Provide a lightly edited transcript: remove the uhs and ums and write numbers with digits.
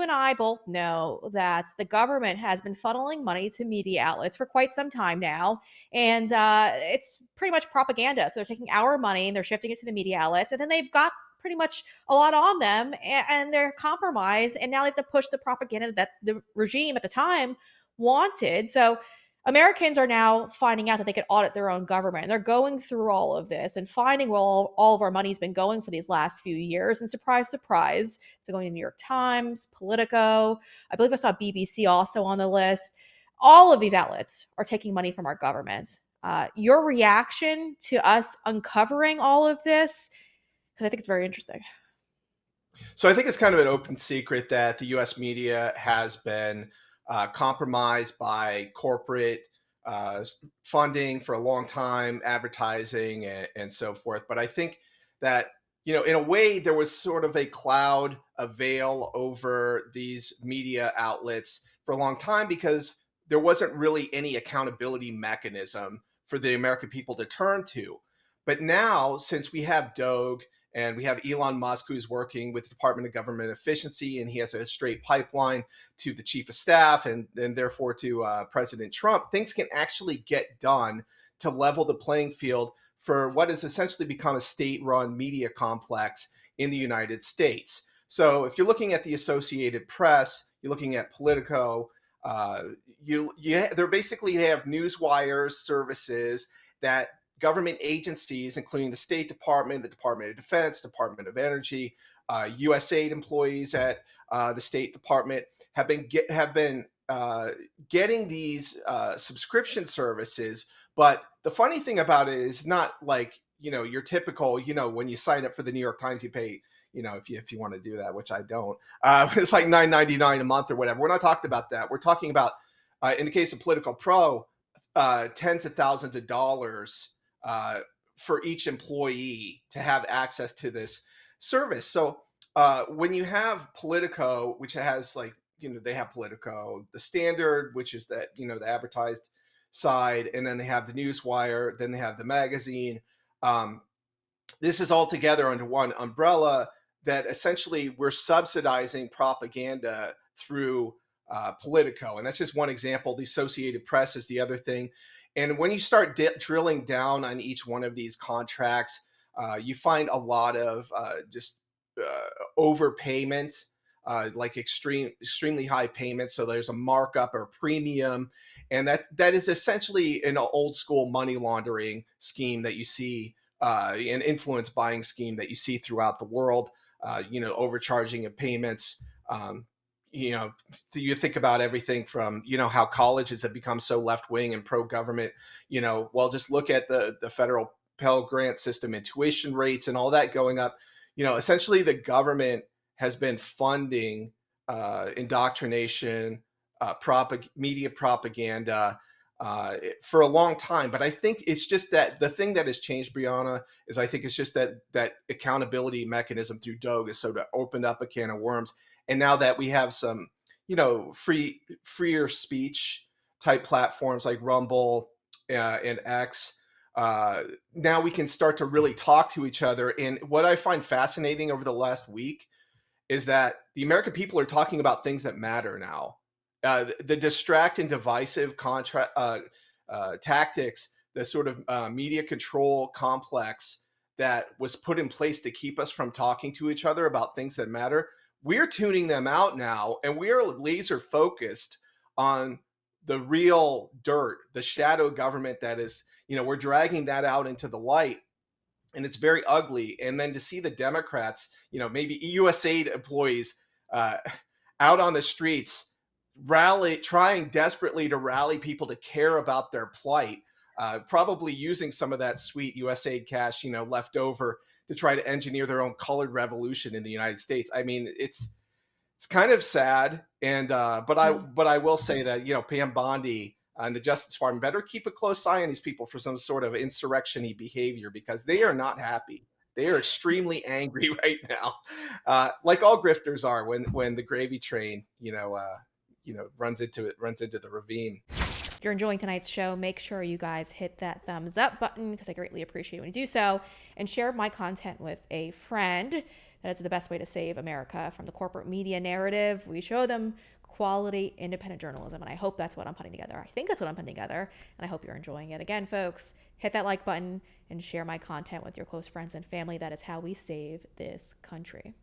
you and I both know that the government has been funneling money to media outlets for quite some time now. And it's pretty much propaganda. So they're taking our money and they're shifting it to the media outlets. And then they've got pretty much a lot on them and they're compromised. And now they have to push the propaganda that the regime at the time wanted. So Americans are now finding out that they can audit their own government. And they're going through all of this and finding where all of our money's been going for these last few years. And surprise, surprise, they're going to New York Times, Politico. I believe I saw BBC also on the list. All of these outlets are taking money from our government. Your reaction to us uncovering all of this, because I think it's very interesting. So I think it's kind of an open secret that the U.S. media has been compromised by corporate uh, funding for a long time, advertising and so forth. But I think that, in a way, there was sort of a cloud, a veil over these media outlets for a long time because there wasn't really any accountability mechanism for the American people to turn to. But now, since we have Doge, and we have Elon Musk, who's working with the Department of Government Efficiency, and he has a straight pipeline to the chief of staff and therefore to President Trump. Things can actually get done to level the playing field for what has essentially become a state-run media complex in the United States. So if you're looking at the Associated Press, you're looking at Politico, they have news wires services that government agencies, including the State Department, the Department of Defense, Department of Energy, USAID employees at the State Department have been getting these subscription services. But the funny thing about it is not like your typical when you sign up for the New York Times, you pay if you want to do that, which I don't. It's like $9.99 a month or whatever. We're not talking about that. We're talking about in the case of Political Pro, tens of thousands of dollars for each employee to have access to this service. So when you have Politico, which has they have Politico, the Standard, which is that, the advertised side, and then they have the Newswire, then they have the magazine. This is all together under one umbrella that essentially we're subsidizing propaganda through Politico. And that's just one example. The Associated Press is the other thing. And when you start drilling down on each one of these contracts, you find a lot of overpayment, like extremely high payments. So there's a markup or premium, and that is essentially an old school money laundering scheme that you see, an influence buying scheme that you see throughout the world. Overcharging of payments. You think about everything from, how colleges have become so left-wing and pro-government, just look at the federal Pell Grant system and tuition rates and all that going up. Essentially the government has been funding indoctrination, media propaganda for a long time. But I think it's just that the thing that has changed, Breanna, is I think it's just that accountability mechanism through Doge has sort of opened up a can of worms. And now that we have some, freer speech type platforms like Rumble and X, now we can start to really talk to each other. And what I find fascinating over the last week is that the American people are talking about things that matter now. The distract and divisive tactics, the sort of media control complex that was put in place to keep us from talking to each other about things that matter, we're tuning them out now, and we're laser focused on the real dirt, the shadow government that is, we're dragging that out into the light, and it's very ugly. And then to see the Democrats, maybe USAID employees out on the streets, trying desperately to rally people to care about their plight, probably using some of that sweet USAID cash, left over to try to engineer their own colored revolution in the United States. I mean, it's kind of sad. And but I will say that Pam Bondi and the Justice Department better keep a close eye on these people for some sort of insurrection-y behavior, because they are not happy. They are extremely angry right now, like all grifters are when the gravy train runs into the ravine. If you're enjoying tonight's show, make sure you guys hit that thumbs up button, because I greatly appreciate when you do so, and share my content with a friend. that is the best way to save America from the corporate media narrative. We show them quality, independent journalism. And I hope that's what I'm putting together. I think that's what I'm putting together. And I hope you're enjoying it. Again, folks, hit that like button and share my content with your close friends and family. That is how we save this country.